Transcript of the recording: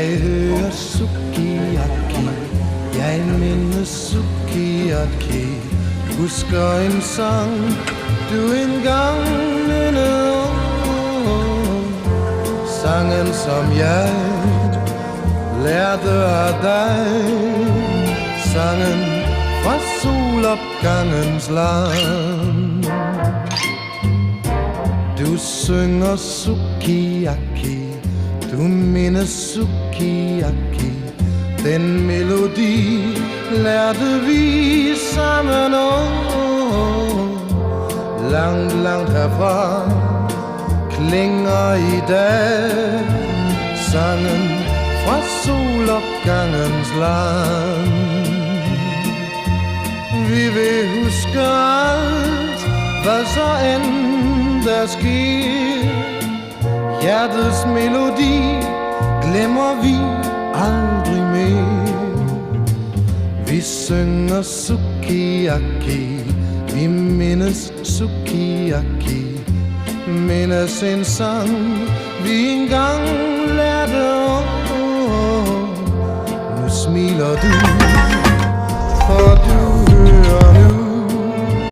Jeg hører sukiyaki, jeg mindes sukiyaki. Husker en sang, du engang nynnede. Sangen som jeg lærte af dig. Sangen fra solopgangens land. Du synger sukiyaki, du mindes sukiyaki. Den melodi lærte vi sammen langt, langt herfra klinger i dag sangen fra solopgangens land. Vi vil huske alt, hvad så end der sker. Hjertets melodi glemmer vi aldrig mere. Vi synger sukiyaki, vi mindes sukiyaki. Mindes en sang, vi engang lærte. Nu smiler du